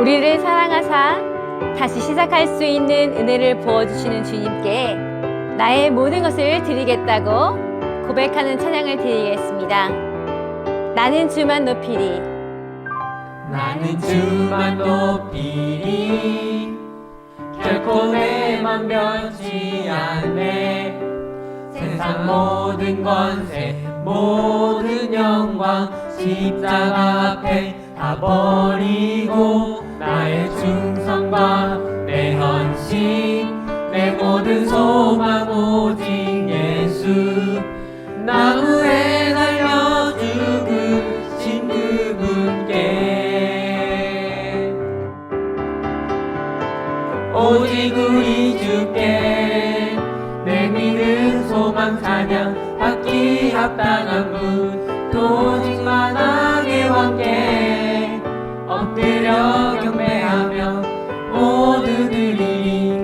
우리를 사랑하사 다시 시작할 수 있는 은혜를 부어주시는 주님께 나의 모든 것을 드리겠다고 고백하는 찬양을 드리겠습니다. 나는 주만 높이리. 나는 주만 높이리. 결코 내 맘 변치 않네. 세상 모든 권세 모든 영광 십자가 앞에 다 버리고 나의 충성과 내 헌신 내 모든 소망 오직 예수. 나무에 달려 죽으신 그분께 오직 우리 주께 내 믿음 소망 찬양 받기 합당한 분 오직 만왕의 왕께 엎드려 경배하며 모두들이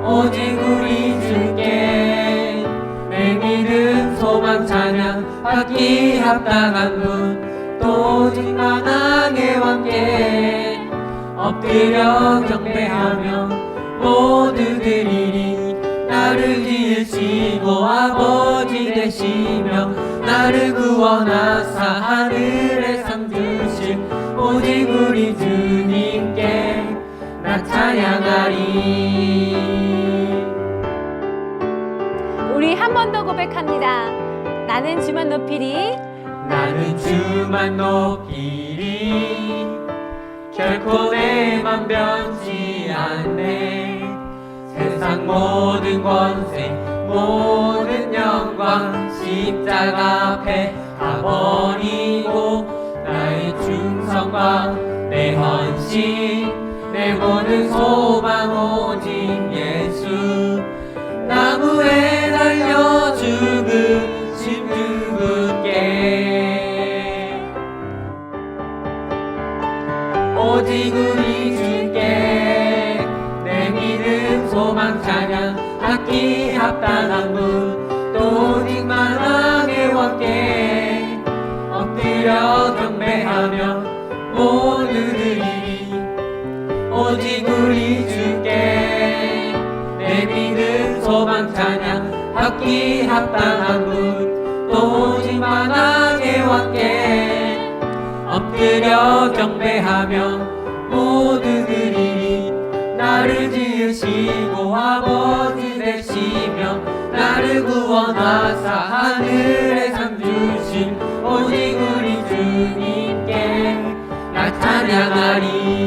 오직 우리 주께 내 믿음 소망 찬양 받기 합당한 분 오직 만왕의 왕께 엎드려 경배하며 모두들이 나를 지으시고 아버지 되시며 나를 구원하사 하늘에 상 주신 오직 우리 주님께 나 찬양하리. 우리 한 번 더 고백합니다. 나는 주만 높이리. 나는 주만 높이리. 결코 내 맘 변치 않네. 세상 모든 권세 모든 영광 십자가 앞에 다 버리고 나의 충성과 내 헌신 내 모든 소망 오직 예수. 나무에 달려 죽으신 그분께 오직 우리 주께 내 믿음 소망 찬양 받기 합당한 분 오직 만왕의 왕께 엎드려 경배하며 모두들이 오직 우리 주께 내 믿음 소망 찬양 받기 합당한 분 오직 만왕의 왕께 엎드려 경배하며 모두들이 나를 지으시고 아버지 되시며 나를 구원하사 하늘에 상 주신 오직 우리 주님께 나 찬양하리.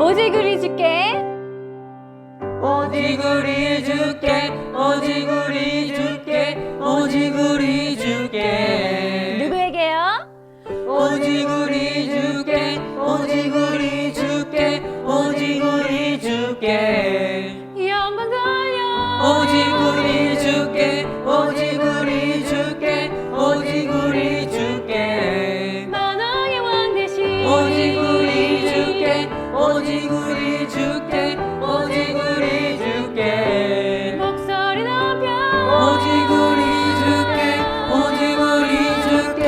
오직 우리 주께 오직 우리 주께 오직 우리 주께 오직 우리 주께 누구에게요? 오직 우리 주께 오직 우리 주께 오직 우리 주께 영광 돌려 오직 우리 주께 오직 우리 주께 오직 우리 주께 만왕의 왕 되신 오직 우리 주께 오직 우리 주께 오직 우리 주께 목소리 높여 오직 우리 주께 오직 우리 주께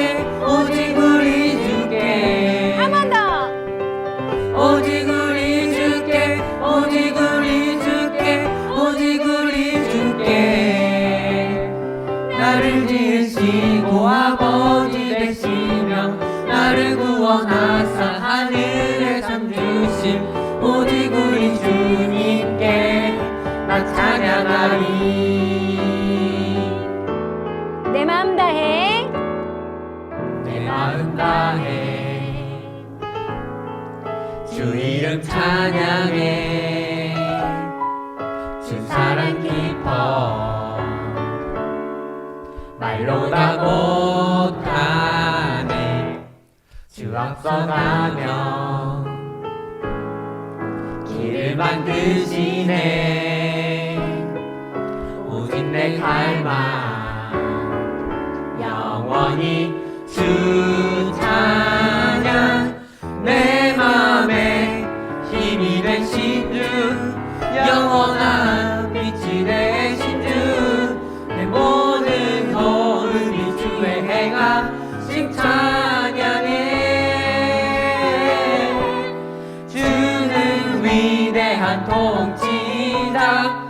오직 우리 주께 한 번 더 오직 우리 주께 오직 우리 주께 오직 우리 주께 나를 지으시고 아버지 되시며 나를 구원하사 하늘에 상 주심 오직 우리 주님께 나 찬양하리. 내 마음 다해 내 마음 다해 주 이름 찬양해. 주 사랑 깊어 말로 다 못하네. 주 앞서가며 길을 만드시네. 오직 내 갈망 영원히 주 찬양. 내 맘에 힘이 되신 주 영원한 빛이 되신 주 내 모든 거울이 주의 행하신 위대한 통치자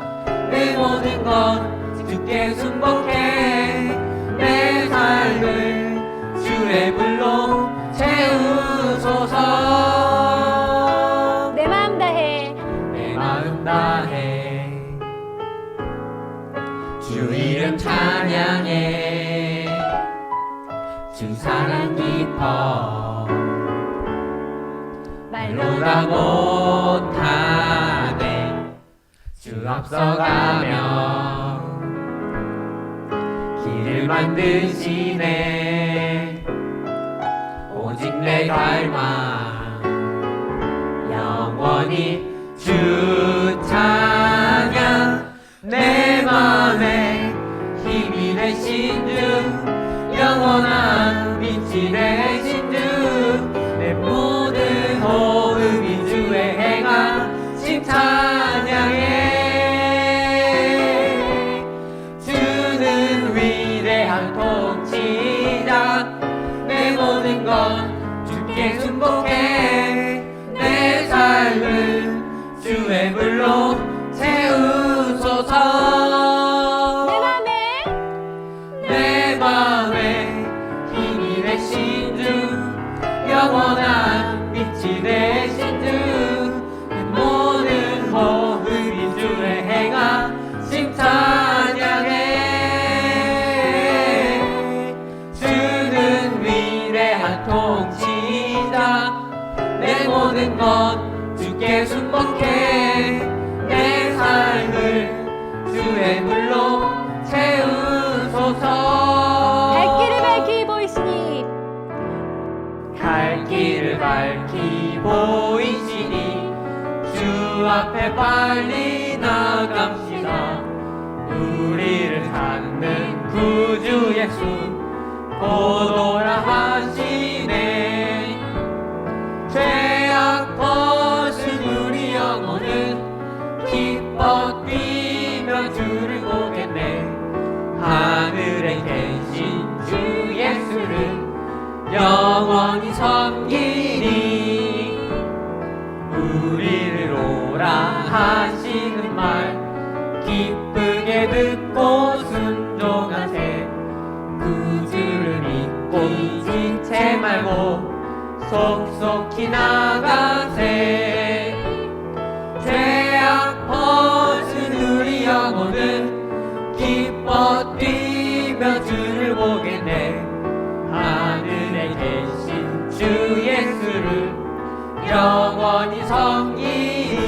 내 모든 것 주께 순복해 내 삶을 주의 불로 채우소서 내 마음 다해 내 마음 다해 주 이름 찬양해 주 사랑 깊어 말로 다 못하네 주 앞서가며 길을 만드시네 오직 내 갈망 영원히 주 찬양 내 맘에 힘이 되신 주 영원한 빛이 되신 주 내 모든 호흡이 주의 행하심 찬양해 주는 위대한 통치자 내 모든 것 주께 순복해 내 삶을 주의 불로 채우소서 내 맘에 힘이 되신 주 영원한 빛이 되신 주 내 모든 호흡이 주의 행하심 찬양해 주는 위대한 통치자 내 모든 것 주께 순복해 내 삶을 주의 불로 채우소서 갈 길을 밝히 보이시니 갈 길을 밝히 보이시니 주 앞에 빨리 나갑시다 우리를 찾는 구주 예수 곧 오라 하시네 죄악 벗은 우리 영혼은 기뻐 뛰며 주를 보겠네 하늘에 계신 주 예수를 영원히 섬기니 우리를 오라 하시는 말 기쁘게 듣고 순종하세 구주를 믿고 지체 말고 속속히 나가세 죄악 벗은 우리 영혼은 기뻐 뛰며 주를 보겠네 하늘에 계신 주 예수를 영원히 섬기니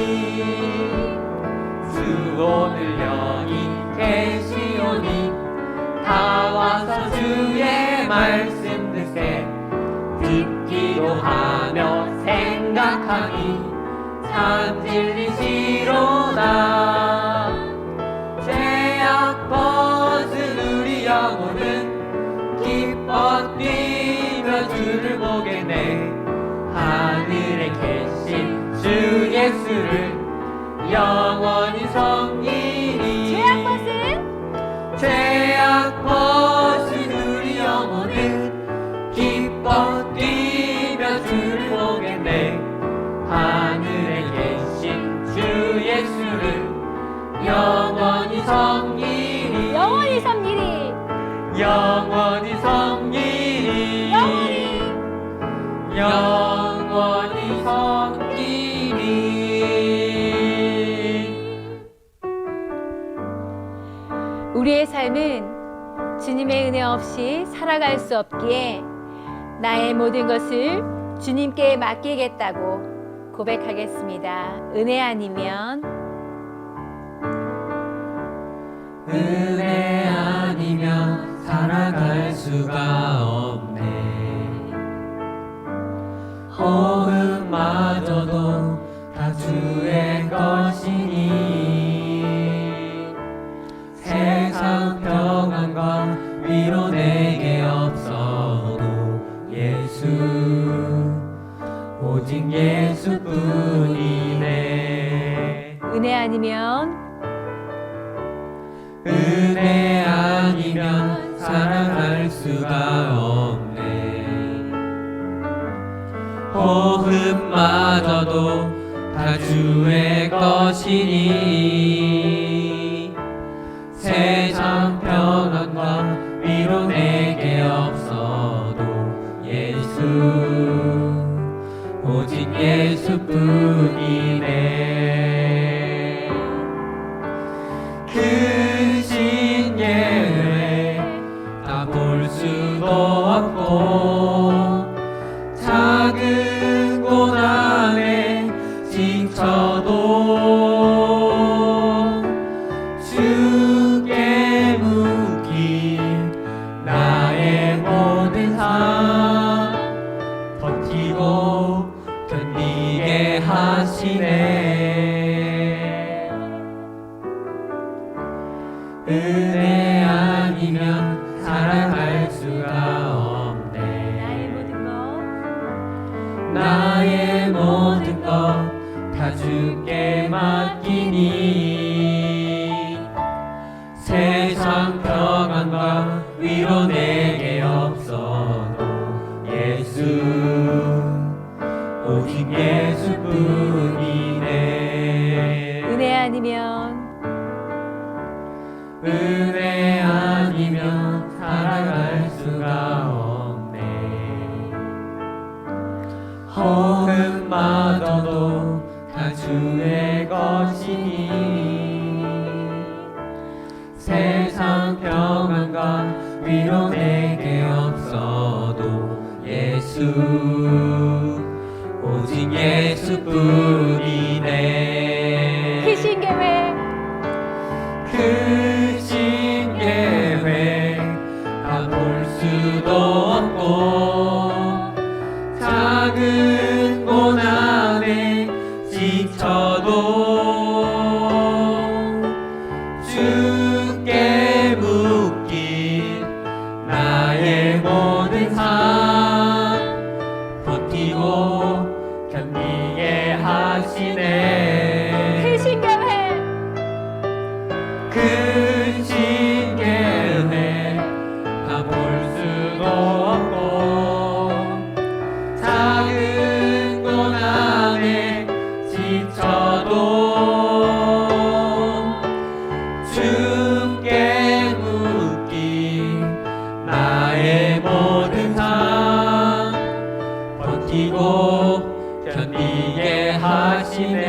주 오늘 여기 계시오니 다 와서 주의 말씀 듣세 듣기도 하며 생각하니 참 진리시로다 죄악 벗은 우리 영혼은 기뻐 뛰며 주를 보겠네 하늘에 계신 주 예수를 영원히 섬기니 죄악 벗은 우리 영혼은 기뻐 뛰며 주를 보겠네 하늘에 계신 주 예수를 영원히 섬기니 영원히 섬기리 영원히 섬기니 영원히 섬기니 우리의 삶은 주님의 은혜 없이 살아갈 수 없기에 나의 모든 것을 주님께 맡기겠다고 고백하겠습니다. 은혜 아니면 은혜 아니면 살아갈 수가 없네 호흡마저도 다 주의 것이니 세상 평안과 위로 내게 없어도 예수 오직 예수뿐이네 은혜 아니면 은혜 아니면 살아갈 수가 없네 호흡마저도 다 다 주의 것이니 세상 평안과 위로 내게 없어도 예수 오직 예수뿐이네. 크신 예외 다 볼 수도 없고 작은 고난에 지쳐도 주께 묶인 나의 모든 삶 버티고 견디게 하시네. 은혜 아니면 살아갈 수가 없네. 나의 모든 것 다 주께 맡기니 세상 평안과 위로 내게 없어도 예수 오직 예수뿐이네. 은혜 아니면 은혜 아니면 살아갈 수가 없네. 호흡마저도 다 주의 것이니 세상 평안과 위로 내게 없어도 예수 오직 예수뿐이네. 크신 계획 크신 계획 다 볼 수도 없고 작은 고난에 지쳐도 주께 묶인 나의 모든 삶 버티고 견디게 하시네. 크신 계획 크신 계획 다 볼 수도 없고 작은 고난에 지쳐도 주께 묶인 나의 모든 삶 버티고 견디게 하시네.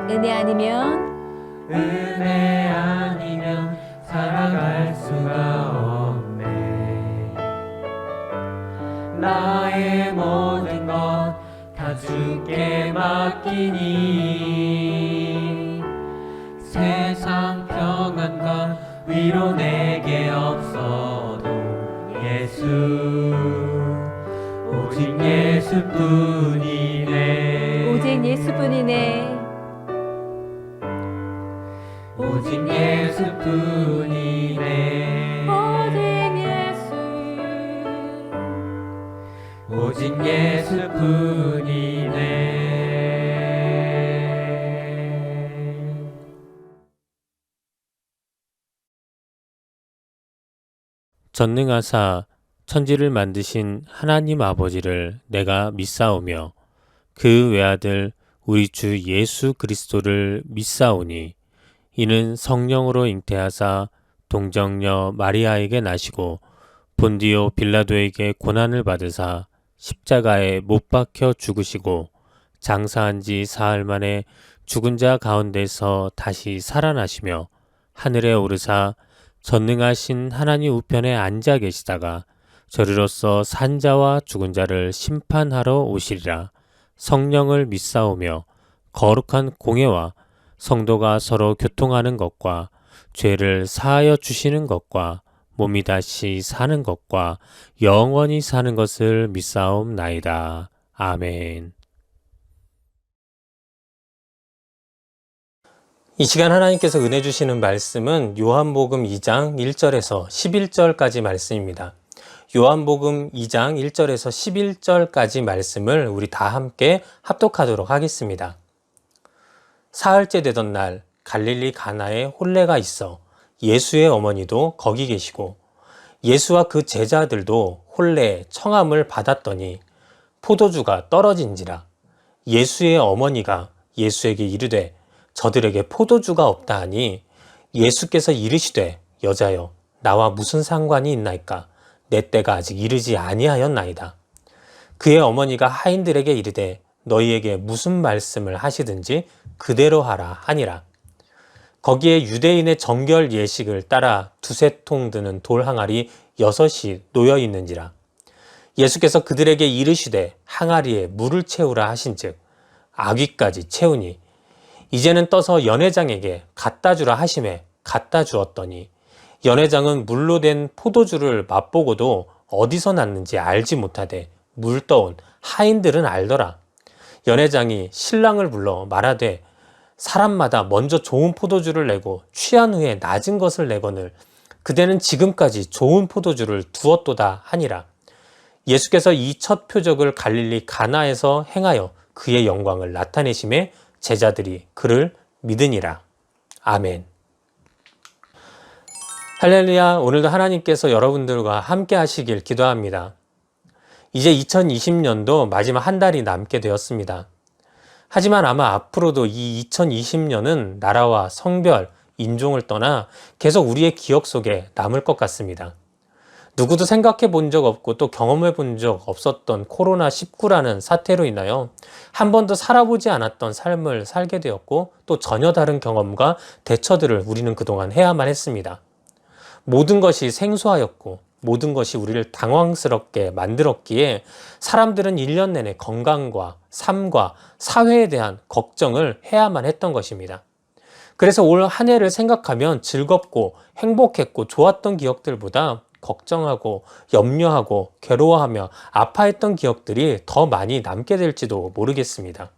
은혜 아니면 은혜 아니면 살아갈 수가 없네. 나의 모든 것 다 주께 맡기니 세상 평안과 위로 내게 없어도 예수 오직 예수뿐이네. 오직 예수뿐이네. 오직 예수뿐이네. 오직 예수뿐이네. 전능하사 천지를 만드신 하나님 아버지를 내가 믿사오며 그 외아들 우리 주 예수 그리스도를 믿사오니 이는 성령으로 잉태하사 동정녀 마리아에게 나시고 본디오 빌라도에게 고난을 받으사 십자가에 못 박혀 죽으시고 장사한 지 사흘 만에 죽은 자 가운데서 다시 살아나시며 하늘에 오르사 전능하신 하나님 우편에 앉아 계시다가 저리로서 산자와 죽은 자를 심판하러 오시리라. 성령을 믿사오며 거룩한 공예와 성도가 서로 교통하는 것과 죄를 사하여 주시는 것과 몸이 다시 사는 것과 영원히 사는 것을 믿사옵나이다. 아멘. 이 시간 하나님께서 은혜 주시는 말씀은 요한복음 2장 1절에서 11절까지 말씀입니다. 요한복음 2장 1절에서 11절까지 말씀을 우리 다 함께 합독하도록 하겠습니다. 사흘째 되던 날 갈릴리 가나에 혼례가 있어 예수의 어머니도 거기 계시고 예수와 그 제자들도 혼례 청함을 받았더니 포도주가 떨어진지라. 예수의 어머니가 예수에게 이르되 저들에게 포도주가 없다 하니 예수께서 이르시되 여자여 나와 무슨 상관이 있나이까 내 때가 아직 이르지 아니하였나이다. 그의 어머니가 하인들에게 이르되 너희에게 무슨 말씀을 하시든지 그대로 하라 하니라. 거기에 유대인의 정결 예식을 따라 두세 통 드는 돌 항아리 6이 놓여 있는지라. 예수께서 그들에게 이르시되 항아리에 물을 채우라 하신즉 아귀까지 채우니 이제는 떠서 연회장에게 갖다 주라 하심에 갖다 주었더니 연회장은 물로 된 포도주를 맛보고도 어디서 났는지 알지 못하되 물 떠온 하인들은 알더라. 연회장이 신랑을 불러 말하되 사람마다 먼저 좋은 포도주를 내고 취한 후에 낮은 것을 내거늘 그대는 지금까지 좋은 포도주를 두었도다 하니라. 예수께서 이 첫 표적을 갈릴리 가나에서 행하여 그의 영광을 나타내심에 제자들이 그를 믿으니라. 아멘. 할렐루야. 오늘도 하나님께서 여러분들과 함께 하시길 기도합니다. 이제 2020년도 마지막 한 달이 남게 되었습니다. 하지만 아마 앞으로도 이 2020년은 나라와 성별, 인종을 떠나 계속 우리의 기억 속에 남을 것 같습니다. 누구도 생각해 본 적 없고 또 경험해 본 적 없었던 코로나19라는 사태로 인하여 한 번도 살아보지 않았던 삶을 살게 되었고 또 전혀 다른 경험과 대처들을 우리는 그동안 해야만 했습니다. 모든 것이 생소하였고 모든 것이 우리를 당황스럽게 만들었기에 사람들은 1년 내내 건강과 삶과 사회에 대한 걱정을 해야만 했던 것입니다. 그래서 올 한 해를 생각하면 즐겁고 행복했고 좋았던 기억들보다 걱정하고 염려하고 괴로워하며 아파했던 기억들이 더 많이 남게 될지도 모르겠습니다.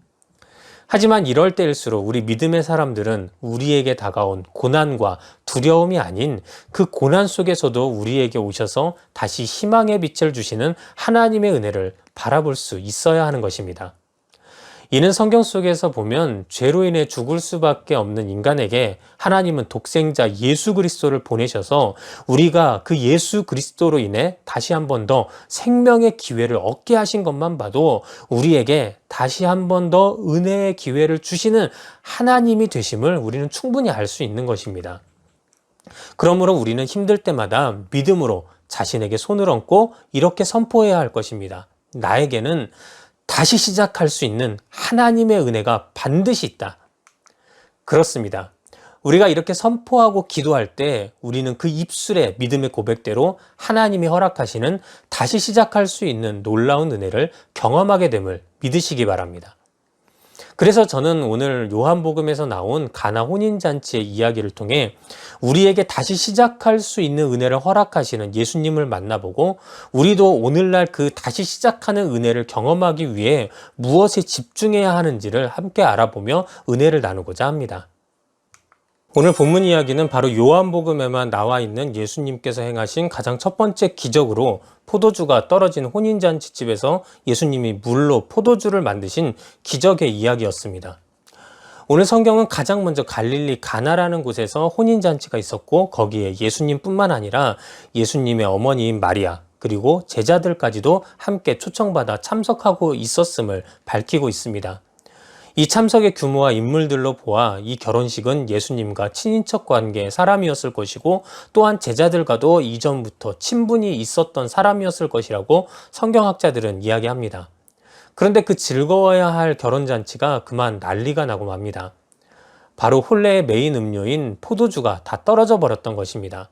하지만 이럴 때일수록 우리 믿음의 사람들은 우리에게 다가온 고난과 두려움이 아닌 그 고난 속에서도 우리에게 오셔서 다시 희망의 빛을 주시는 하나님의 은혜를 바라볼 수 있어야 하는 것입니다. 이는 성경 속에서 보면 죄로 인해 죽을 수밖에 없는 인간에게 하나님은 독생자 예수 그리스도를 보내셔서 우리가 그 예수 그리스도로 인해 다시 한 번 더 생명의 기회를 얻게 하신 것만 봐도 우리에게 다시 한 번 더 은혜의 기회를 주시는 하나님이 되심을 우리는 충분히 알 수 있는 것입니다. 그러므로 우리는 힘들 때마다 믿음으로 자신에게 손을 얹고 이렇게 선포해야 할 것입니다. 나에게는 다시 시작할 수 있는 하나님의 은혜가 반드시 있다. 그렇습니다. 우리가 이렇게 선포하고 기도할 때 우리는 그 입술의 믿음의 고백대로 하나님이 허락하시는 다시 시작할 수 있는 놀라운 은혜를 경험하게 됨을 믿으시기 바랍니다. 그래서 저는 오늘 요한복음에서 나온 가나 혼인잔치의 이야기를 통해 우리에게 다시 시작할 수 있는 은혜를 허락하시는 예수님을 만나보고 우리도 오늘날 그 다시 시작하는 은혜를 경험하기 위해 무엇에 집중해야 하는지를 함께 알아보며 은혜를 나누고자 합니다. 오늘 본문 이야기는 바로 요한복음에만 나와 있는 예수님께서 행하신 가장 첫 번째 기적으로 포도주가 떨어진 혼인잔치집에서 예수님이 물로 포도주를 만드신 기적의 이야기였습니다. 오늘 성경은 가장 먼저 갈릴리 가나라는 곳에서 혼인잔치가 있었고 거기에 예수님뿐만 아니라 예수님의 어머니인 마리아 그리고 제자들까지도 함께 초청받아 참석하고 있었음을 밝히고 있습니다. 이 참석의 규모와 인물들로 보아 이 결혼식은 예수님과 친인척 관계의 사람이었을 것이고 또한 제자들과도 이전부터 친분이 있었던 사람이었을 것이라고 성경학자들은 이야기합니다. 그런데 그 즐거워야 할 결혼잔치가 그만 난리가 나고 맙니다. 바로 혼례의 메인 음료인 포도주가 다 떨어져 버렸던 것입니다.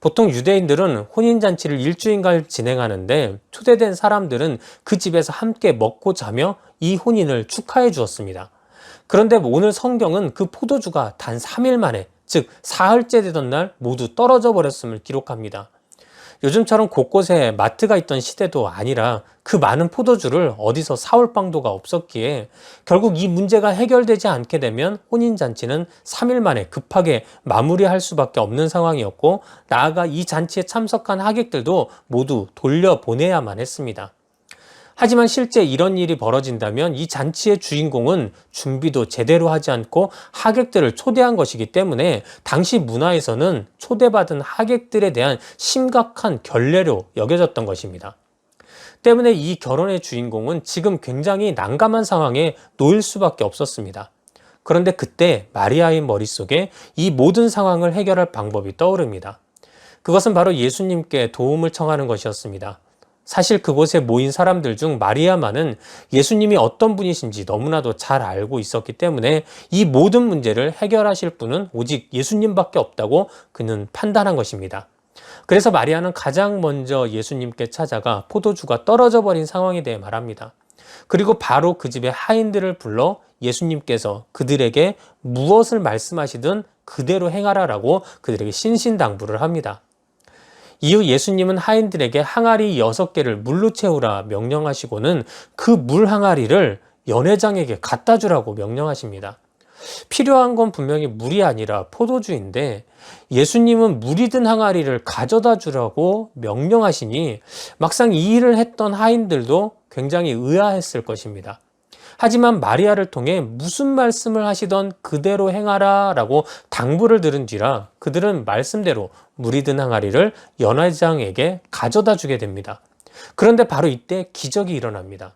보통 유대인들은 혼인잔치를 일주일간 진행하는데 초대된 사람들은 그 집에서 함께 먹고 자며 이 혼인을 축하해 주었습니다. 그런데 오늘 성경은 그 포도주가 단 3일 만에, 즉 사흘째 되던 날 모두 떨어져 버렸음을 기록합니다. 요즘처럼 곳곳에 마트가 있던 시대도 아니라 그 많은 포도주를 어디서 사올 방도가 없었기에 결국 이 문제가 해결되지 않게 되면 혼인잔치는 3일 만에 급하게 마무리할 수밖에 없는 상황이었고 나아가 이 잔치에 참석한 하객들도 모두 돌려보내야만 했습니다. 하지만 실제 이런 일이 벌어진다면 이 잔치의 주인공은 준비도 제대로 하지 않고 하객들을 초대한 것이기 때문에 당시 문화에서는 초대받은 하객들에 대한 심각한 결례로 여겨졌던 것입니다. 때문에 이 결혼의 주인공은 지금 굉장히 난감한 상황에 놓일 수밖에 없었습니다. 그런데 그때 마리아의 머릿속에 이 모든 상황을 해결할 방법이 떠오릅니다. 그것은 바로 예수님께 도움을 청하는 것이었습니다. 사실 그곳에 모인 사람들 중 마리아만은 예수님이 어떤 분이신지 너무나도 잘 알고 있었기 때문에 이 모든 문제를 해결하실 분은 오직 예수님밖에 없다고 그는 판단한 것입니다. 그래서 마리아는 가장 먼저 예수님께 찾아가 포도주가 떨어져 버린 상황에 대해 말합니다. 그리고 바로 그 집의 하인들을 불러 예수님께서 그들에게 무엇을 말씀하시든 그대로 행하라라고 그들에게 신신당부를 합니다. 이후 예수님은 하인들에게 항아리 6개를 물로 채우라 명령하시고는 그 물 항아리를 연회장에게 갖다 주라고 명령하십니다. 필요한 건 분명히 물이 아니라 포도주인데 예수님은 물이 든 항아리를 가져다 주라고 명령하시니 막상 이 일을 했던 하인들도 굉장히 의아했을 것입니다. 하지만 마리아를 통해 무슨 말씀을 하시던 그대로 행하라 라고 당부를 들은 뒤라 그들은 말씀대로 물이 든 항아리를 연회장에게 가져다 주게 됩니다. 그런데 바로 이때 기적이 일어납니다.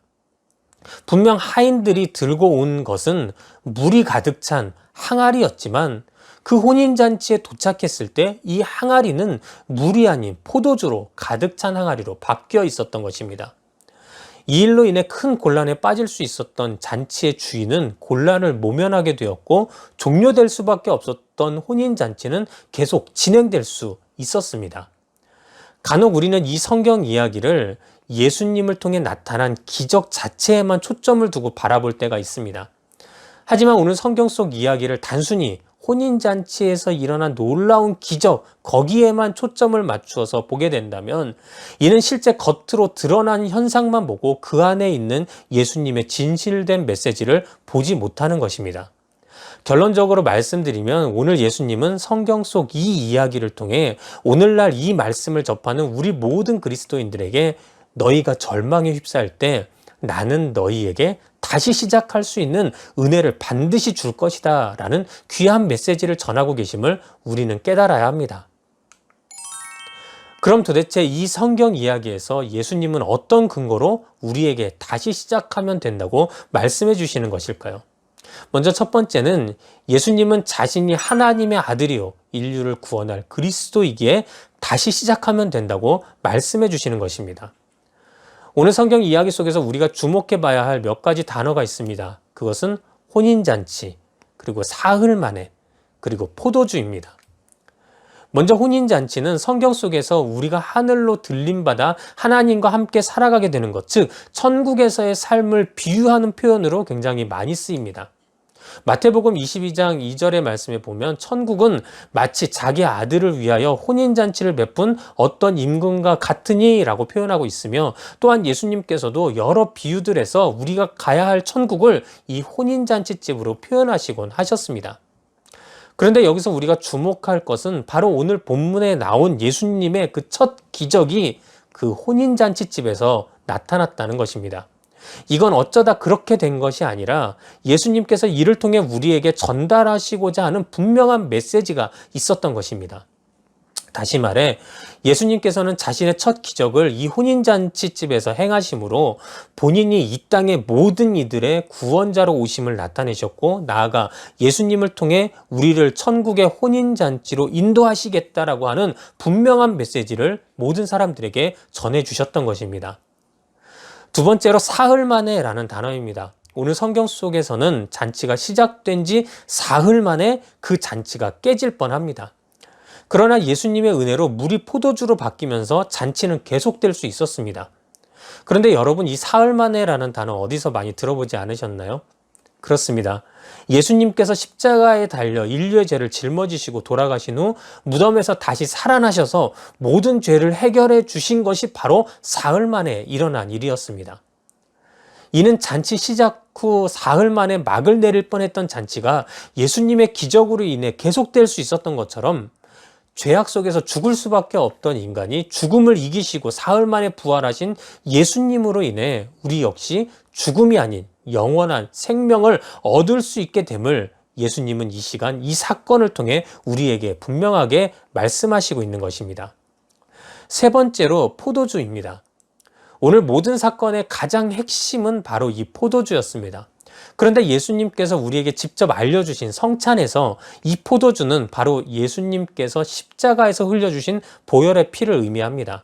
분명 하인들이 들고 온 것은 물이 가득 찬 항아리였지만 그 혼인잔치에 도착했을 때 이 항아리는 물이 아닌 포도주로 가득 찬 항아리로 바뀌어 있었던 것입니다. 이 일로 인해 큰 곤란에 빠질 수 있었던 잔치의 주인은 곤란을 모면하게 되었고 종료될 수밖에 없었던 혼인잔치는 계속 진행될 수 있었습니다. 간혹 우리는 이 성경 이야기를 예수님을 통해 나타난 기적 자체에만 초점을 두고 바라볼 때가 있습니다. 하지만 오늘 성경 속 이야기를 단순히 혼인잔치에서 일어난 놀라운 기적, 거기에만 초점을 맞추어서 보게 된다면 이는 실제 겉으로 드러난 현상만 보고 그 안에 있는 예수님의 진실된 메시지를 보지 못하는 것입니다. 결론적으로 말씀드리면 오늘 예수님은 성경 속 이 이야기를 통해 오늘날 이 말씀을 접하는 우리 모든 그리스도인들에게 너희가 절망에 휩싸일 때 나는 너희에게 다시 시작할 수 있는 은혜를 반드시 줄 것이다 라는 귀한 메시지를 전하고 계심을 우리는 깨달아야 합니다. 그럼 도대체 이 성경 이야기에서 예수님은 어떤 근거로 우리에게 다시 시작하면 된다고 말씀해 주시는 것일까요? 먼저 첫 번째는 예수님은 자신이 하나님의 아들이요 인류를 구원할 그리스도이기에 다시 시작하면 된다고 말씀해 주시는 것입니다. 오늘 성경 이야기 속에서 우리가 주목해 봐야 할 몇 가지 단어가 있습니다. 그것은 혼인잔치, 그리고 사흘 만에, 그리고 포도주입니다. 먼저 혼인잔치는 성경 속에서 우리가 하늘로 들림받아 하나님과 함께 살아가게 되는 것, 즉 천국에서의 삶을 비유하는 표현으로 굉장히 많이 쓰입니다. 마태복음 22장 2절의 말씀에 보면 천국은 마치 자기 아들을 위하여 혼인잔치를 베푼 어떤 임금과 같으니 라고 표현하고 있으며 또한 예수님께서도 여러 비유들에서 우리가 가야 할 천국을 이 혼인잔치집으로 표현하시곤 하셨습니다. 그런데 여기서 우리가 주목할 것은 바로 오늘 본문에 나온 예수님의 그 첫 기적이 그 혼인잔치집에서 나타났다는 것입니다. 이건 어쩌다 그렇게 된 것이 아니라 예수님께서 이를 통해 우리에게 전달하시고자 하는 분명한 메시지가 있었던 것입니다. 다시 말해 예수님께서는 자신의 첫 기적을 이 혼인잔치집에서 행하심으로 본인이 이 땅의 모든 이들의 구원자로 오심을 나타내셨고 나아가 예수님을 통해 우리를 천국의 혼인잔치로 인도하시겠다라고 하는 분명한 메시지를 모든 사람들에게 전해주셨던 것입니다. 두 번째로 사흘 만에 라는 단어입니다. 오늘 성경 속에서는 잔치가 시작된 지 사흘 만에 그 잔치가 깨질 뻔합니다. 그러나 예수님의 은혜로 물이 포도주로 바뀌면서 잔치는 계속될 수 있었습니다. 그런데 여러분 이 사흘 만에 라는 단어 어디서 많이 들어보지 않으셨나요? 그렇습니다. 예수님께서 십자가에 달려 인류의 죄를 짊어지시고 돌아가신 후 무덤에서 다시 살아나셔서 모든 죄를 해결해 주신 것이 바로 사흘 만에 일어난 일이었습니다. 이는 잔치 시작 후 사흘 만에 막을 내릴 뻔했던 잔치가 예수님의 기적으로 인해 계속될 수 있었던 것처럼 죄악 속에서 죽을 수밖에 없던 인간이 죽음을 이기시고 사흘 만에 부활하신 예수님으로 인해 우리 역시 죽음이 아닌 영원한 생명을 얻을 수 있게 됨을 예수님은 이 시간 이 사건을 통해 우리에게 분명하게 말씀하시고 있는 것입니다. 세 번째로 포도주입니다. 오늘 모든 사건의 가장 핵심은 바로 이 포도주였습니다. 그런데 예수님께서 우리에게 직접 알려주신 성찬에서 이 포도주는 바로 예수님께서 십자가에서 흘려주신 보혈의 피를 의미합니다.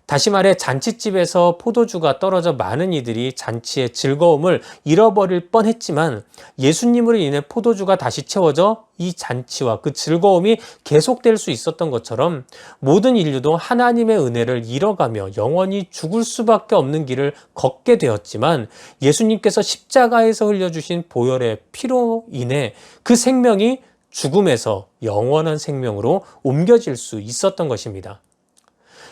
다시 말해 잔치집에서 포도주가 떨어져 많은 이들이 잔치의 즐거움을 잃어버릴 뻔했지만 예수님으로 인해 포도주가 다시 채워져 이 잔치와 그 즐거움이 계속될 수 있었던 것처럼 모든 인류도 하나님의 은혜를 잃어가며 영원히 죽을 수밖에 없는 길을 걷게 되었지만 예수님께서 십자가에서 흘려주신 보혈의 피로 인해 그 생명이 죽음에서 영원한 생명으로 옮겨질 수 있었던 것입니다.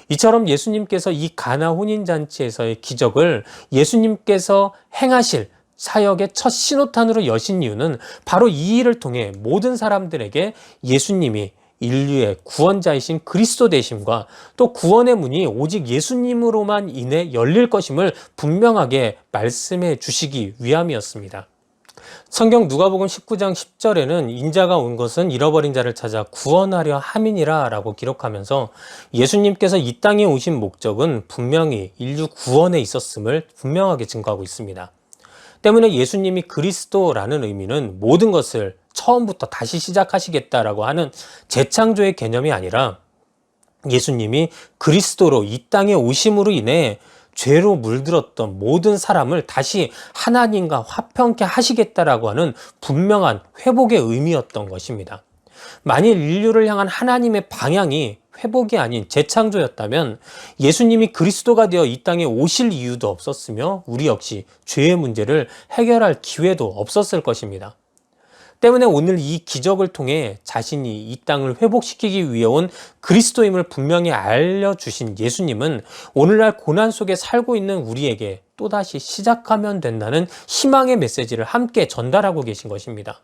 이처럼 예수님께서 이 가나 혼인잔치에서의 기적을 예수님께서 행하실 사역의 첫 신호탄으로 여신 이유는 바로 이 일을 통해 모든 사람들에게 예수님이 인류의 구원자이신 그리스도 되심과 또 구원의 문이 오직 예수님으로만 인해 열릴 것임을 분명하게 말씀해 주시기 위함이었습니다. 성경 누가복음 19장 10절에는 인자가 온 것은 잃어버린 자를 찾아 구원하려 함이니라 라고 기록하면서 예수님께서 이 땅에 오신 목적은 분명히 인류 구원에 있었음을 분명하게 증거하고 있습니다. 때문에 예수님이 그리스도라는 의미는 모든 것을 처음부터 다시 시작하시겠다라고 하는 재창조의 개념이 아니라 예수님이 그리스도로 이 땅에 오심으로 인해 죄로 물들었던 모든 사람을 다시 하나님과 화평케 하시겠다라고 하는 분명한 회복의 의미였던 것입니다. 만일 인류를 향한 하나님의 방향이 회복이 아닌 재창조였다면 예수님이 그리스도가 되어 이 땅에 오실 이유도 없었으며 우리 역시 죄의 문제를 해결할 기회도 없었을 것입니다. 때문에 오늘 이 기적을 통해 자신이 이 땅을 회복시키기 위해 온 그리스도임을 분명히 알려주신 예수님은 오늘날 고난 속에 살고 있는 우리에게 또다시 시작하면 된다는 희망의 메시지를 함께 전달하고 계신 것입니다.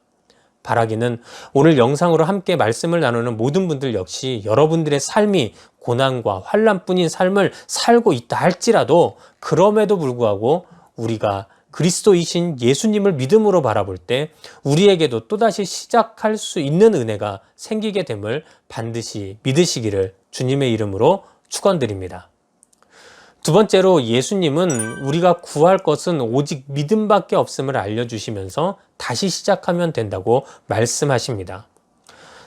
바라기는 오늘 영상으로 함께 말씀을 나누는 모든 분들 역시 여러분들의 삶이 고난과 환난뿐인 삶을 살고 있다 할지라도 그럼에도 불구하고 우리가 그리스도이신 예수님을 믿음으로 바라볼 때 우리에게도 또다시 시작할 수 있는 은혜가 생기게 됨을 반드시 믿으시기를 주님의 이름으로 축원드립니다. 두 번째로 예수님은 우리가 구할 것은 오직 믿음밖에 없음을 알려주시면서 다시 시작하면 된다고 말씀하십니다.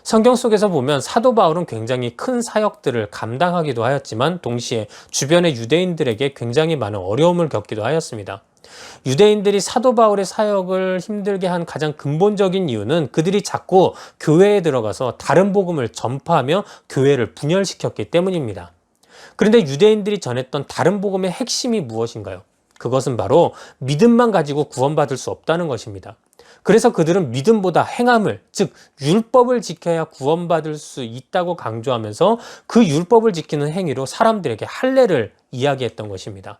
성경 속에서 보면 사도 바울은 굉장히 큰 사역들을 감당하기도 하였지만 동시에 주변의 유대인들에게 굉장히 많은 어려움을 겪기도 하였습니다. 유대인들이 사도 바울의 사역을 힘들게 한 가장 근본적인 이유는 그들이 자꾸 교회에 들어가서 다른 복음을 전파하며 교회를 분열시켰기 때문입니다. 그런데 유대인들이 전했던 다른 복음의 핵심이 무엇인가요? 그것은 바로 믿음만 가지고 구원받을 수 없다는 것입니다. 그래서 그들은 믿음보다 행함을, 즉 율법을 지켜야 구원받을 수 있다고 강조하면서 그 율법을 지키는 행위로 사람들에게 할례를 이야기했던 것입니다.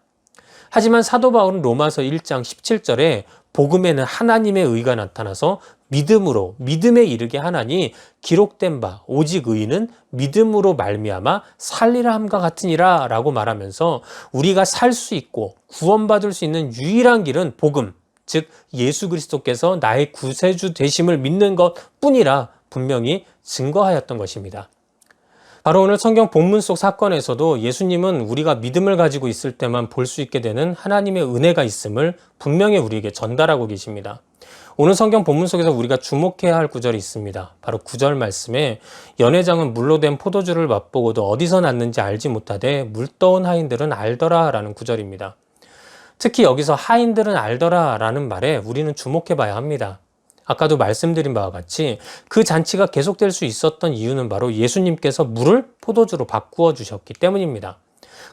하지만 사도 바울은 로마서 1장 17절에 복음에는 하나님의 의가 나타나서 믿음으로 믿음에 이르게 하나니 기록된 바 오직 의인은 믿음으로 말미암아 살리라 함과 같으니라 라고 말하면서 우리가 살 수 있고 구원받을 수 있는 유일한 길은 복음, 즉 예수 그리스도께서 나의 구세주 되심을 믿는 것뿐이라 분명히 증거하였던 것입니다. 바로 오늘 성경 본문 속 사건에서도 예수님은 우리가 믿음을 가지고 있을 때만 볼 수 있게 되는 하나님의 은혜가 있음을 분명히 우리에게 전달하고 계십니다. 오늘 성경 본문 속에서 우리가 주목해야 할 구절이 있습니다. 바로 9절 말씀에 연회장은 물로 된 포도주를 맛보고도 어디서 났는지 알지 못하되 물떠온 하인들은 알더라 라는 구절입니다. 특히 여기서 하인들은 알더라 라는 말에 우리는 주목해 봐야 합니다. 아까도 말씀드린 바와 같이 그 잔치가 계속될 수 있었던 이유는 바로 예수님께서 물을 포도주로 바꾸어 주셨기 때문입니다.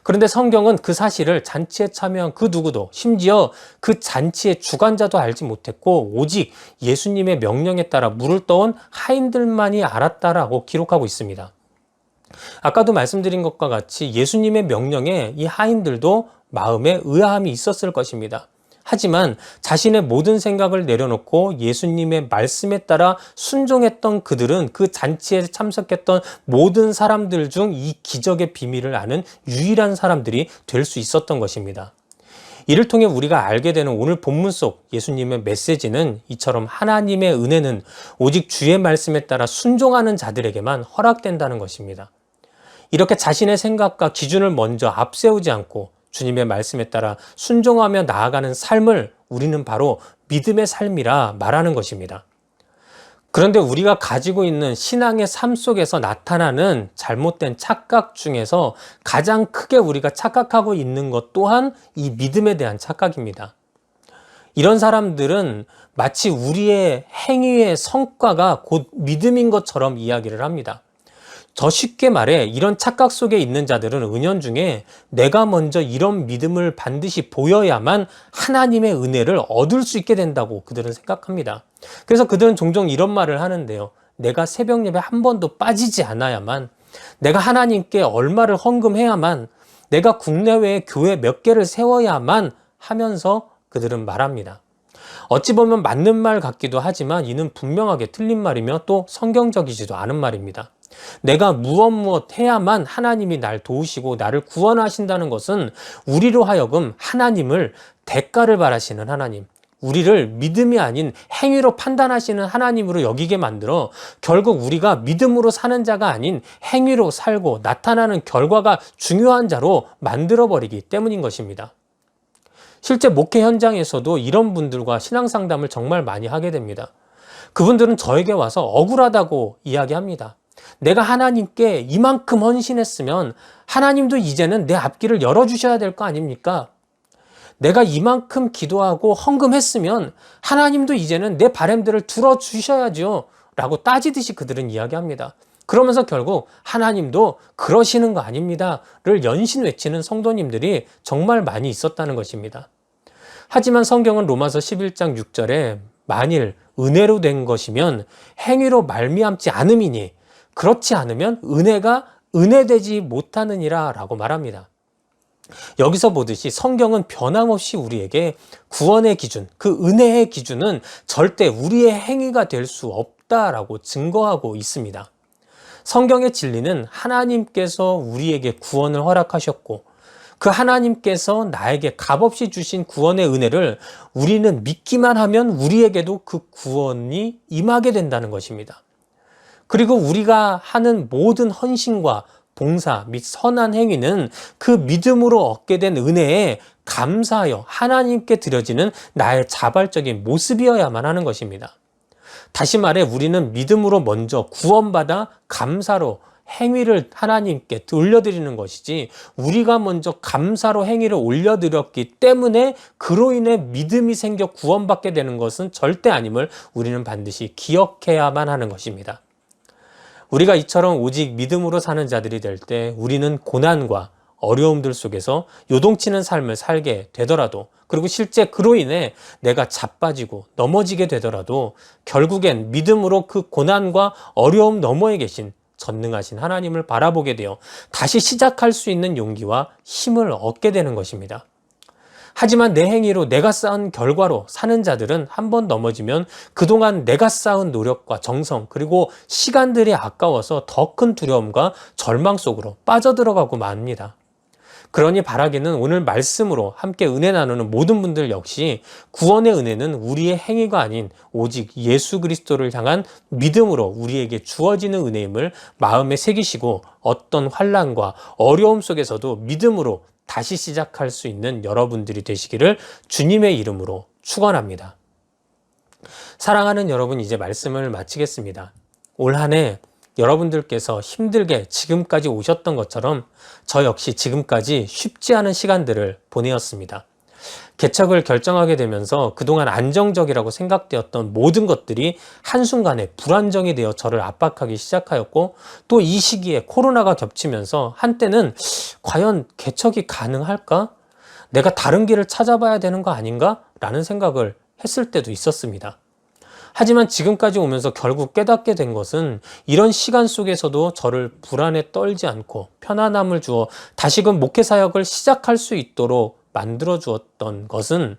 그런데 성경은 그 사실을 잔치에 참여한 그 누구도 심지어 그 잔치의 주관자도 알지 못했고 오직 예수님의 명령에 따라 물을 떠온 하인들만이 알았다라고 기록하고 있습니다. 아까도 말씀드린 것과 같이 예수님의 명령에 이 하인들도 마음에 의아함이 있었을 것입니다. 하지만 자신의 모든 생각을 내려놓고 예수님의 말씀에 따라 순종했던 그들은 그 잔치에 참석했던 모든 사람들 중 이 기적의 비밀을 아는 유일한 사람들이 될 수 있었던 것입니다. 이를 통해 우리가 알게 되는 오늘 본문 속 예수님의 메시지는 이처럼 하나님의 은혜는 오직 주의 말씀에 따라 순종하는 자들에게만 허락된다는 것입니다. 이렇게 자신의 생각과 기준을 먼저 앞세우지 않고 주님의 말씀에 따라 순종하며 나아가는 삶을 우리는 바로 믿음의 삶이라 말하는 것입니다. 그런데 우리가 가지고 있는 신앙의 삶 속에서 나타나는 잘못된 착각 중에서 가장 크게 우리가 착각하고 있는 것 또한 이 믿음에 대한 착각입니다. 이런 사람들은 마치 우리의 행위의 성과가 곧 믿음인 것처럼 이야기를 합니다. 더 쉽게 말해 이런 착각 속에 있는 자들은 은연중에 내가 먼저 이런 믿음을 반드시 보여야만 하나님의 은혜를 얻을 수 있게 된다고 그들은 생각합니다. 그래서 그들은 종종 이런 말을 하는데요. 내가 새벽 예배 한 번도 빠지지 않아야만, 내가 하나님께 얼마를 헌금해야만, 내가 국내외에 교회 몇 개를 세워야만 하면서 그들은 말합니다. 어찌 보면 맞는 말 같기도 하지만 이는 분명하게 틀린 말이며 또 성경적이지도 않은 말입니다. 내가 무엇 해야만 하나님이 날 도우시고 나를 구원하신다는 것은 우리로 하여금 하나님을 대가를 바라시는 하나님, 우리를 믿음이 아닌 행위로 판단하시는 하나님으로 여기게 만들어 결국 우리가 믿음으로 사는 자가 아닌 행위로 살고 나타나는 결과가 중요한 자로 만들어버리기 때문인 것입니다. 실제 목회 현장에서도 이런 분들과 신앙상담을 정말 많이 하게 됩니다. 그분들은 저에게 와서 억울하다고 이야기합니다. 내가 하나님께 이만큼 헌신했으면 하나님도 이제는 내 앞길을 열어주셔야 될 거 아닙니까? 내가 이만큼 기도하고 헌금했으면 하나님도 이제는 내 바람들을 들어주셔야죠 라고 따지듯이 그들은 이야기합니다. 그러면서 결국 하나님도 그러시는 거 아닙니다를 연신 외치는 성도님들이 정말 많이 있었다는 것입니다. 하지만 성경은 로마서 11장 6절에 만일 은혜로 된 것이면 행위로 말미암지 않음이니 그렇지 않으면 은혜가 은혜되지 못하느니라 라고 말합니다. 여기서 보듯이 성경은 변함없이 우리에게 구원의 기준, 그 은혜의 기준은 절대 우리의 행위가 될 수 없다라고 증거하고 있습니다. 성경의 진리는 하나님께서 우리에게 구원을 허락하셨고 그 하나님께서 나에게 값없이 주신 구원의 은혜를 우리는 믿기만 하면 우리에게도 그 구원이 임하게 된다는 것입니다. 그리고 우리가 하는 모든 헌신과 봉사 및 선한 행위는 그 믿음으로 얻게 된 은혜에 감사하여 하나님께 드려지는 나의 자발적인 모습이어야만 하는 것입니다. 다시 말해 우리는 믿음으로 먼저 구원받아 감사로 행위를 하나님께 올려드리는 것이지 우리가 먼저 감사로 행위를 올려드렸기 때문에 그로 인해 믿음이 생겨 구원받게 되는 것은 절대 아님을 우리는 반드시 기억해야만 하는 것입니다. 우리가 이처럼 오직 믿음으로 사는 자들이 될 때 우리는 고난과 어려움들 속에서 요동치는 삶을 살게 되더라도 그리고 실제 그로 인해 내가 자빠지고 넘어지게 되더라도 결국엔 믿음으로 그 고난과 어려움 너머에 계신 전능하신 하나님을 바라보게 되어 다시 시작할 수 있는 용기와 힘을 얻게 되는 것입니다. 하지만 내 행위로 내가 쌓은 결과로 사는 자들은 한 번 넘어지면 그동안 내가 쌓은 노력과 정성 그리고 시간들이 아까워서 더 큰 두려움과 절망 속으로 빠져들어가고 맙니다. 그러니 바라기는 오늘 말씀으로 함께 은혜 나누는 모든 분들 역시 구원의 은혜는 우리의 행위가 아닌 오직 예수 그리스도를 향한 믿음으로 우리에게 주어지는 은혜임을 마음에 새기시고 어떤 환난과 어려움 속에서도 믿음으로 다시 시작할 수 있는 여러분들이 되시기를 주님의 이름으로 축원합니다. 사랑하는 여러분, 이제 말씀을 마치겠습니다. 올 한 해 여러분들께서 힘들게 지금까지 오셨던 것처럼 저 역시 지금까지 쉽지 않은 시간들을 보내었습니다. 개척을 결정하게 되면서 그동안 안정적이라고 생각되었던 모든 것들이 한순간에 불안정이 되어 저를 압박하기 시작하였고 또 이 시기에 코로나가 겹치면서 한때는 과연 개척이 가능할까? 내가 다른 길을 찾아봐야 되는 거 아닌가? 라는 생각을 했을 때도 있었습니다. 하지만 지금까지 오면서 결국 깨닫게 된 것은 이런 시간 속에서도 저를 불안에 떨지 않고 편안함을 주어 다시금 목회 사역을 시작할 수 있도록 만들어 주었던 것은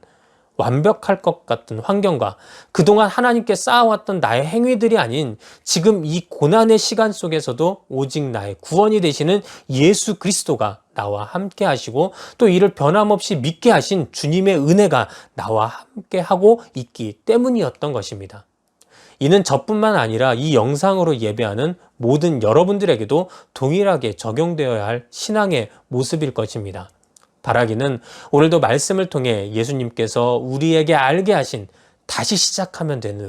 완벽할 것 같은 환경과 그동안 하나님께 쌓아왔던 나의 행위들이 아닌 지금 이 고난의 시간 속에서도 오직 나의 구원이 되시는 예수 그리스도가 나와 함께 하시고 또 이를 변함없이 믿게 하신 주님의 은혜가 나와 함께 하고 있기 때문이었던 것입니다. 이는 저뿐만 아니라 이 영상으로 예배하는 모든 여러분들에게도 동일하게 적용되어야 할 신앙의 모습일 것입니다. 바라기는 오늘도 말씀을 통해 예수님께서 우리에게 알게 하신 다시 시작하면 되는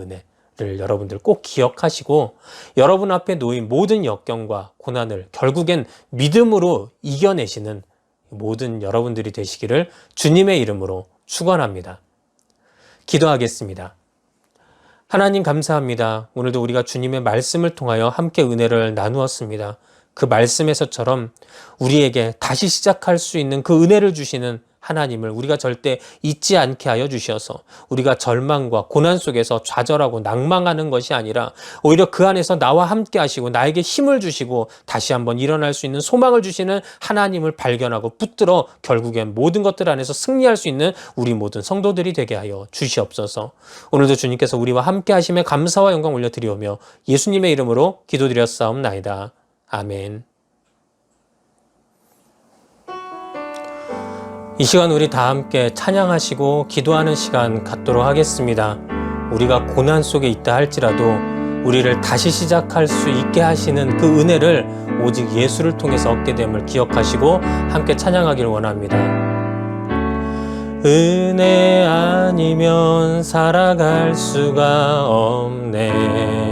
은혜를 여러분들 꼭 기억하시고 여러분 앞에 놓인 모든 역경과 고난을 결국엔 믿음으로 이겨내시는 모든 여러분들이 되시기를 주님의 이름으로 축원합니다. 기도하겠습니다. 하나님 감사합니다. 오늘도 우리가 주님의 말씀을 통하여 함께 은혜를 나누었습니다. 그 말씀에서처럼 우리에게 다시 시작할 수 있는 그 은혜를 주시는 하나님을 우리가 절대 잊지 않게 하여 주셔서 우리가 절망과 고난 속에서 좌절하고 낭망하는 것이 아니라 오히려 그 안에서 나와 함께 하시고 나에게 힘을 주시고 다시 한번 일어날 수 있는 소망을 주시는 하나님을 발견하고 붙들어 결국엔 모든 것들 안에서 승리할 수 있는 우리 모든 성도들이 되게 하여 주시옵소서. 오늘도 주님께서 우리와 함께 하심에 감사와 영광 올려드리오며 예수님의 이름으로 기도드렸사옵나이다. 아멘. 이 시간 우리 다 함께 찬양하시고 기도하는 시간 갖도록 하겠습니다. 우리가 고난 속에 있다 할지라도 우리를 다시 시작할 수 있게 하시는 그 은혜를 오직 예수를 통해서 얻게 됨을 기억하시고 함께 찬양하기를 원합니다. 은혜 아니면 살아갈 수가 없네.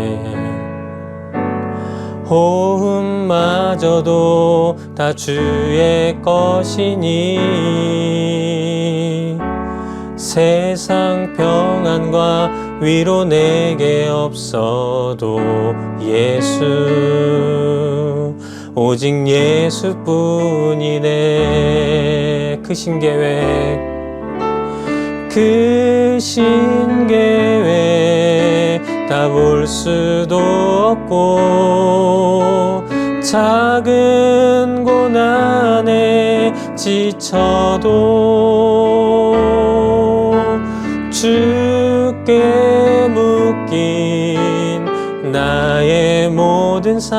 호흡마저도 다 주의 것이니 세상 평안과 위로 내게 없어도 예수 오직 예수뿐이네. 크신 계획 다 볼 수도 없고 작은 고난에 지쳐도 주께 묶인 나의 모든 삶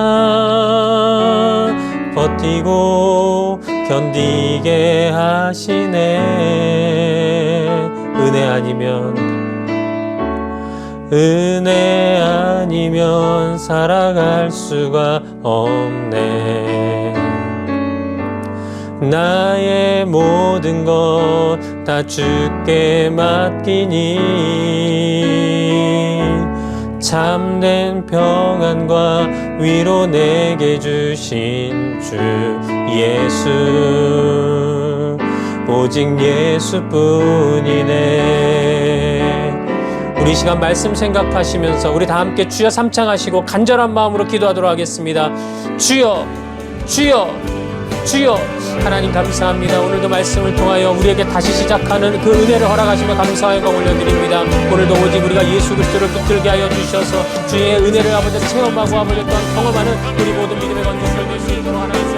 버티고 견디게 하시네. 은혜 아니면 살아갈 수가 없네. 나의 모든 것 다 주께 맡기니 참된 평안과 위로 내게 주신 주 예수 오직 예수뿐이네. 우리 시간 말씀 생각하시면서 우리 다 함께 주여 삼창하시고 간절한 마음으로 기도하도록 하겠습니다. 주여 주여 주여. 하나님 감사합니다. 오늘도 말씀을 통하여 우리에게 다시 시작하는 그 은혜를 허락하시며 감사와 영광 올려드립니다. 오늘도 오직 우리가 예수 그리스도를 붙들게 하여 주셔서 주의 은혜를 아버지 체험하고 아버지 또한 경험하는 우리 모든 믿음의 건축을 될 수 있도록 하나님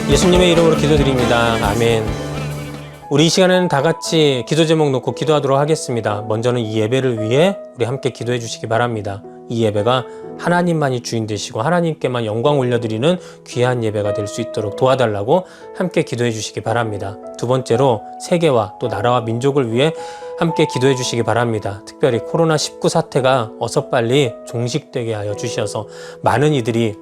예수님의 이름으로 기도드립니다. 아멘. 우리 이 시간에는 다 같이 기도 제목 놓고 기도하도록 하겠습니다. 먼저는 이 예배를 위해 우리 함께 기도해 주시기 바랍니다. 이 예배가 하나님만이 주인 되시고 하나님께만 영광 올려드리는 귀한 예배가 될 수 있도록 도와달라고 함께 기도해 주시기 바랍니다. 두 번째로 세계와 또 나라와 민족을 위해 함께 기도해 주시기 바랍니다. 특별히 코로나19 사태가 어서 빨리 종식되게 하여 주셔서 많은 이들이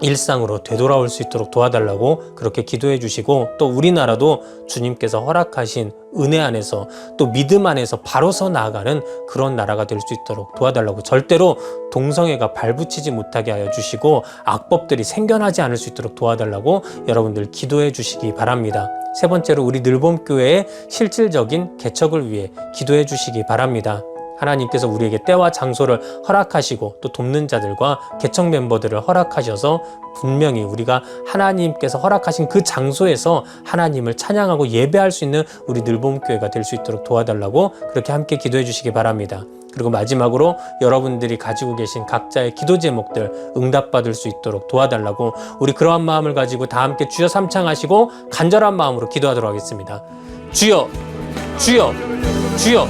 일상으로 되돌아올 수 있도록 도와달라고 그렇게 기도해 주시고 또 우리나라도 주님께서 허락하신 은혜 안에서 또 믿음 안에서 바로 서 나아가는 그런 나라가 될 수 있도록 도와달라고, 절대로 동성애가 발붙이지 못하게 하여 주시고 악법들이 생겨나지 않을 수 있도록 도와달라고 여러분들 기도해 주시기 바랍니다. 세 번째로 우리 늘봄교회의 실질적인 개척을 위해 기도해 주시기 바랍니다. 하나님께서 우리에게 때와 장소를 허락하시고 또 돕는 자들과 개척 멤버들을 허락하셔서 분명히 우리가 하나님께서 허락하신 그 장소에서 하나님을 찬양하고 예배할 수 있는 우리 늘봄교회가 될 수 있도록 도와달라고 그렇게 함께 기도해 주시기 바랍니다. 그리고 마지막으로 여러분들이 가지고 계신 각자의 기도 제목들 응답받을 수 있도록 도와달라고, 우리 그러한 마음을 가지고 다 함께 주여 삼창하시고 간절한 마음으로 기도하도록 하겠습니다. 주여, 주여, 주여.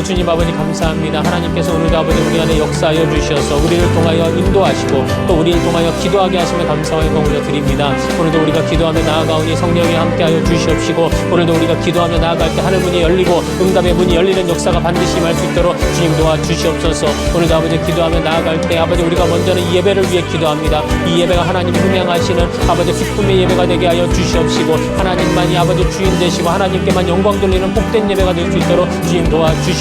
주님 아버지 감사합니다. 하나님께서 오늘도 아버지 우리 안에 역사하여 주셔서 우리를 통하여 인도하시고 또 우리를 통하여 기도하게 하시며 감사와 영광 올려드립니다. 오늘도 우리가 기도하며 나아가오니 성령이 함께하여 주시옵시고, 오늘도 우리가 기도하며 나아갈 때 하늘문이 열리고 응답의 문이 열리는 역사가 반드시 임할 수 있도록 주님 도와주시옵소서. 오늘도 아버지 기도하며 나아갈 때 아버지 우리가 먼저는 이 예배를 위해 기도합니다. 이 예배가 하나님이 흥행하시는 아버지 기쁨의 예배가 되게 하여 주시옵시고, 하나님만이 아버지 주인 되시고 하나님께만 영광 돌리는 복된 예배가 될 수 있도록 주님 도와주시옵소서.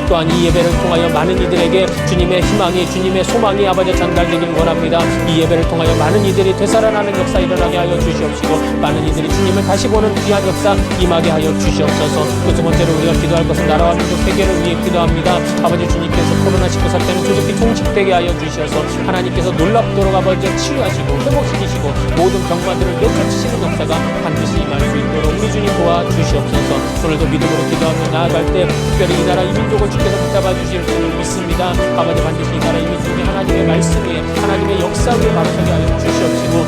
또한 이 예배를 통하여 많은 이들에게 주님의 희망이, 주님의 소망이 아버지 전달되기를 원합니다. 이 예배를 통하여 많은 이들이 되살아나는 역사 일어나게 하여 주시옵시고, 많은 이들이 주님을 다시 보는 귀한 역사 임하게 하여 주시옵소서. 또 두 번째로 우리가 기도할 것은 나라와 민족 회개를 위해 기도합니다. 아버지 주님께서 코로나19 사태는 조속히 종식되게 하여 주셔서 하나님께서 놀랍도록 아버지 치유하시고 회복시키시고 모든 병마들을 내쫓으시는 역사가 반드시 임할 수 있도록 우리 주님 도와주시옵소서. 오늘도 믿음으로 기도하며 나아갈 때 특별히 이 나라 이 민족을 주께서 붙잡아 주실 줄을 믿습니다. 아버지 반드시 이 나라 이 민족이 하나님의 말씀 위에 하나님의 역사 위에 바로서게 하여 주시옵시고,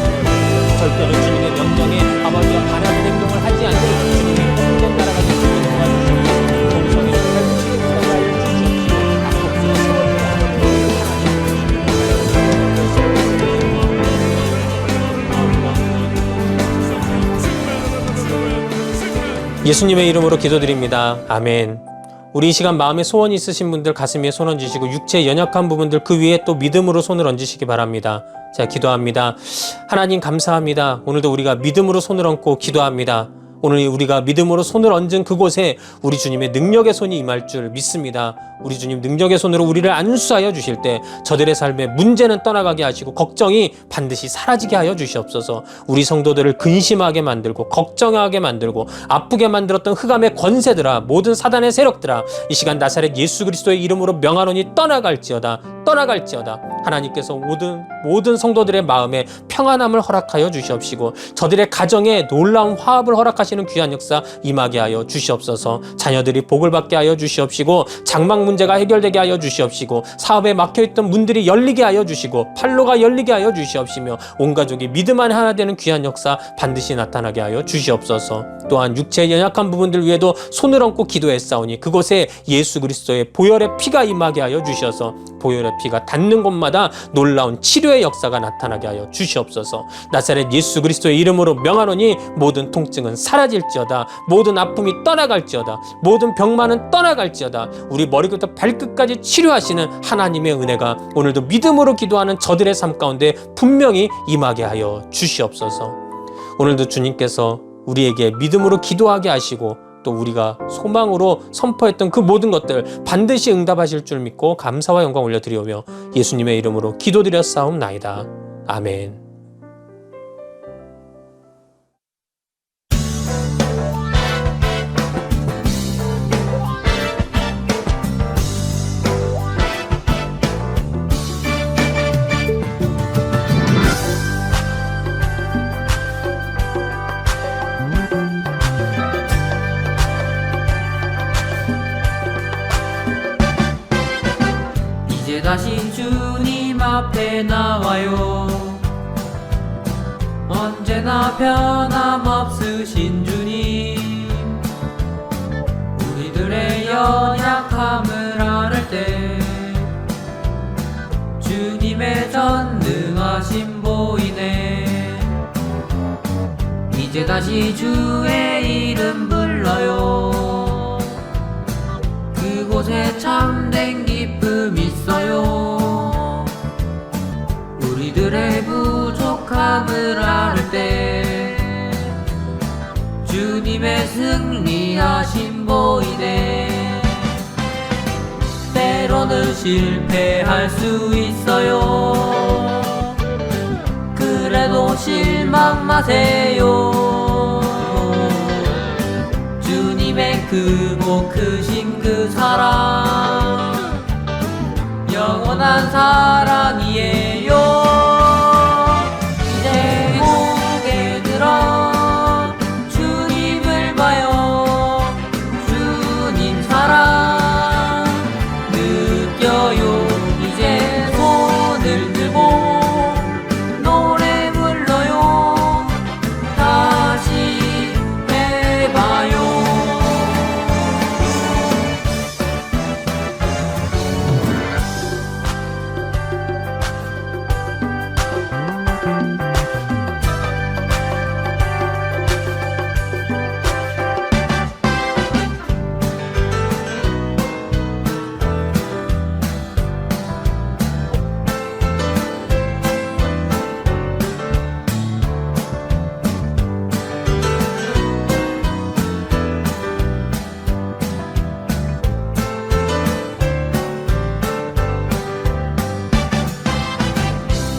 절대로 주님의 명령에 아버지와 반하는 행동을 하지 않는 주님의 복된 나라가 될 수 있도록 도와주시옵소서. 동성애를 발붙이게 하여 주시옵시고, 악독들이 세워지게 하여 예수님의 이름으로 기도드립니다. 아멘. 우리 이 시간 마음에 소원이 있으신 분들 가슴 위에 손 얹으시고, 육체의 연약한 부분들 그 위에 또 믿음으로 손을 얹으시기 바랍니다. 자, 기도합니다. 하나님 감사합니다. 오늘도 우리가 믿음으로 손을 얹고 기도합니다. 오늘 우리가 믿음으로 손을 얹은 그곳에 우리 주님의 능력의 손이 임할 줄 믿습니다. 우리 주님 능력의 손으로 우리를 안수하여 주실 때 저들의 삶에 문제는 떠나가게 하시고 걱정이 반드시 사라지게 하여 주시옵소서. 우리 성도들을 근심하게 만들고 걱정하게 만들고 아프게 만들었던 흑암의 권세들아, 모든 사단의 세력들아, 이 시간 나사렛 예수 그리스도의 이름으로 명하노니 떠나갈지어다, 떠나갈지어다. 하나님께서 모든 성도들의 마음에 평안함을 허락하여 주시옵시고, 저들의 가정에 놀라운 화합을 허락하시는 귀한 역사 임하게 하여 주시옵소서. 자녀들이 복을 받게 하여 주시옵시고, 장막 문제가 해결되게 하여 주시옵시고, 사업에 막혀있던 문들이 열리게 하여 주시고, 판로가 열리게 하여 주시옵시며, 온 가족이 믿음 안에 하나 되는 귀한 역사 반드시 나타나게 하여 주시옵소서. 또한 육체의 연약한 부분들 위에도 손을 얹고 기도했사오니 그곳에 예수 그리스도의 보혈의 피가 임하게 하여 주셔서 보혈의 피가 닿는 곳마다 놀라운 치료의 역사가 나타나게 하여 주시옵소서. 나사렛 예수 그리스도의 이름으로 명하노니 모든 통증은 사라질지어다, 모든 아픔이 떠나갈지어다, 모든 병만은 떠나갈지어다. 우리 머리부터 발끝까지 치료하시는 하나님의 은혜가 오늘도 믿음으로 기도하는 저들의 삶 가운데 분명히 임하게 하여 주시옵소서. 오늘도 주님께서 우리에게 믿음으로 기도하게 하시고, 또 우리가 소망으로 선포했던 그 모든 것들 반드시 응답하실 줄 믿고 감사와 영광 올려드리오며 예수님의 이름으로 기도드렸사옵나이다. 아멘. 다시 주님 앞에 나와요. 언제나 변함없으신 주님, 우리들의 연약함을 앓을 때 주님의 전능하심 보이네. 이제 다시 주의 이름 불러요. 그곳에 참된 기쁨 있어요. 우리들의 부족함을 앓을 때 주님의 주님의 승리하심 보이네. 때로는 실패할 수 있어요. 그래도 실망 마세요. 주님의 크고 크신 그 사랑 영원한 사랑이에요. 이제 고개 들어 주님을 봐요. 주님 사랑 느껴요. 이제 손을 들고 노래 불러요. 다시 해봐요.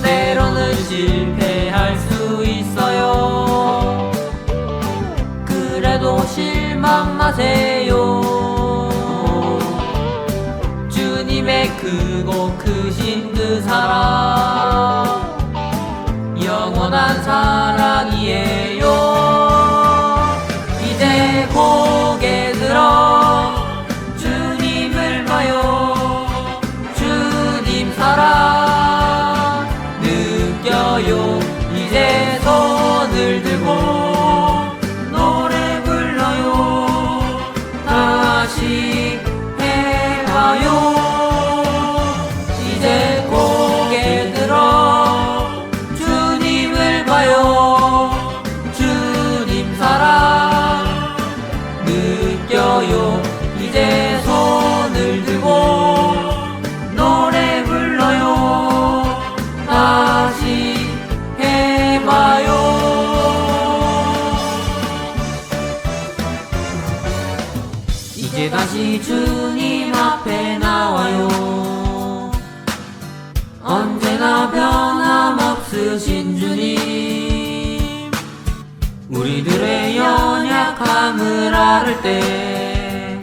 때로는 실패할 수 있어요. 그래도 실망 마세요. 주님의 크고 크신 그 사랑 영원한 사랑이에요. 이제 고개 들어 주님을 봐요. 주님 사랑 느껴요. 이제 손을 들고 노래 불러요. 다시 해봐요. 이제 고개 들어 주님을 봐요. 주님 사랑 느껴요. 이제 손을 들고 노래 불러요. 다시 해봐요. 이제 다시 주님 앞에 나와요. 언제나 변함없으신 주님, 우리들의 연약함을 앓을 때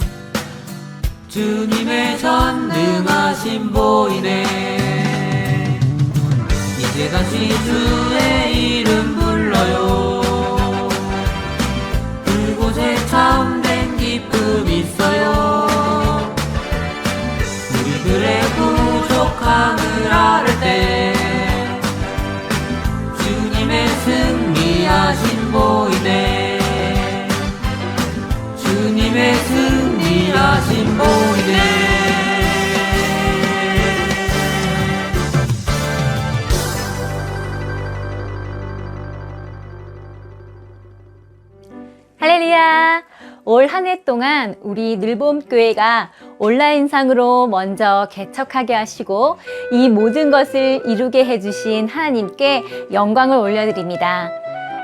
주님의 전능하심 보이네. 이제 다시 주의 이름 불러요. 그곳에 참된 기쁨 있어요. 우리들의 부족함을 앓을 때 주님의 승리하심 보이네. 주님의 승리하심 보이네. 할렐루야! 올 한 해 동안 우리 늘봄교회가 온라인상으로 먼저 개척하게 하시고 이 모든 것을 이루게 해주신 하나님께 영광을 올려드립니다.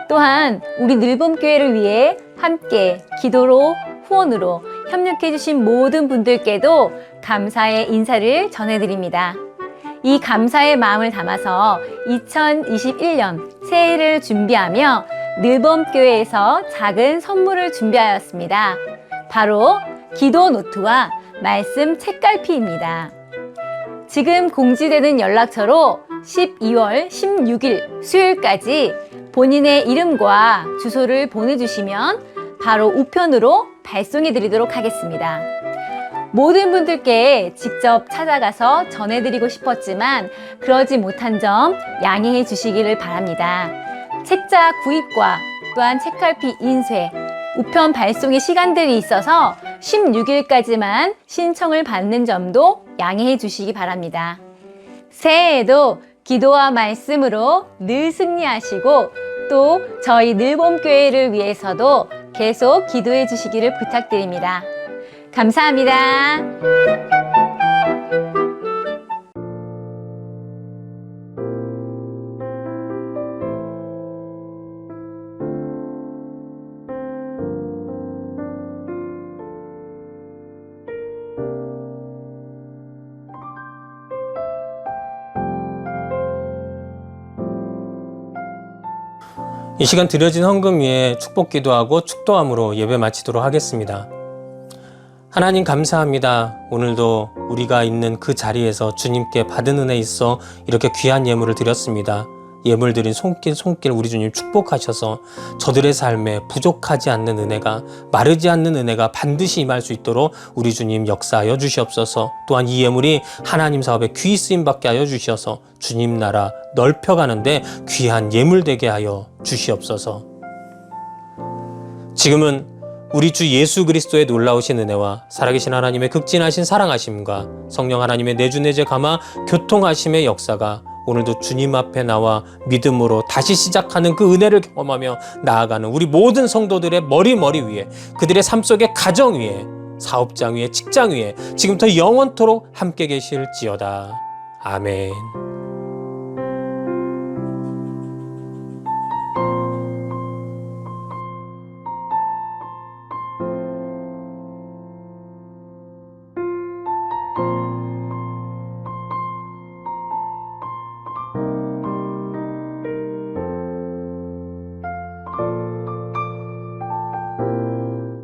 또한 우리 늘봄교회를 위해 함께 기도로 후원으로 협력해주신 모든 분들께도 감사의 인사를 전해드립니다. 이 감사의 마음을 담아서 2021년 새해를 준비하며 늘봄교회에서 작은 선물을 준비하였습니다. 바로 기도 노트와 말씀 책갈피입니다. 지금 공지되는 연락처로 12월 16일 수요일까지 본인의 이름과 주소를 보내주시면 바로 우편으로 발송해 드리도록 하겠습니다. 모든 분들께 직접 찾아가서 전해드리고 싶었지만 그러지 못한 점 양해해 주시기를 바랍니다. 책자 구입과 또한 책갈피 인쇄, 우편 발송의 시간들이 있어서 16일까지만 신청을 받는 점도 양해해 주시기 바랍니다. 새해에도 기도와 말씀으로 늘 승리하시고 또 저희 늘봄교회를 위해서도 계속 기도해 주시기를 부탁드립니다. 감사합니다. 이 시간 드려진 헌금 위에 축복 기도하고 축도함으로 예배 마치도록 하겠습니다. 하나님 감사합니다. 오늘도 우리가 있는 그 자리에서 주님께 받은 은혜 있어 이렇게 귀한 예물을 드렸습니다. 예물 드린 손길 우리 주님 축복하셔서 저들의 삶에 부족하지 않는 은혜가, 마르지 않는 은혜가 반드시 임할 수 있도록 우리 주님 역사하여 주시옵소서. 또한 이 예물이 하나님 사업에 귀히 쓰임받게 하여 주셔서 주님 나라 넓혀가는데 귀한 예물 되게 하여 주시옵소서. 지금은 우리 주 예수 그리스도의 놀라우신 은혜와 살아계신 하나님의 극진하신 사랑하심과 성령 하나님의 내주 내재 감화 교통하심의 역사가 오늘도 주님 앞에 나와 믿음으로 다시 시작하는 그 은혜를 경험하며 나아가는 우리 모든 성도들의 머리 위에, 그들의 삶 속의 가정 위에, 사업장 위에, 직장 위에 지금부터 영원토록 함께 계실지어다. 아멘.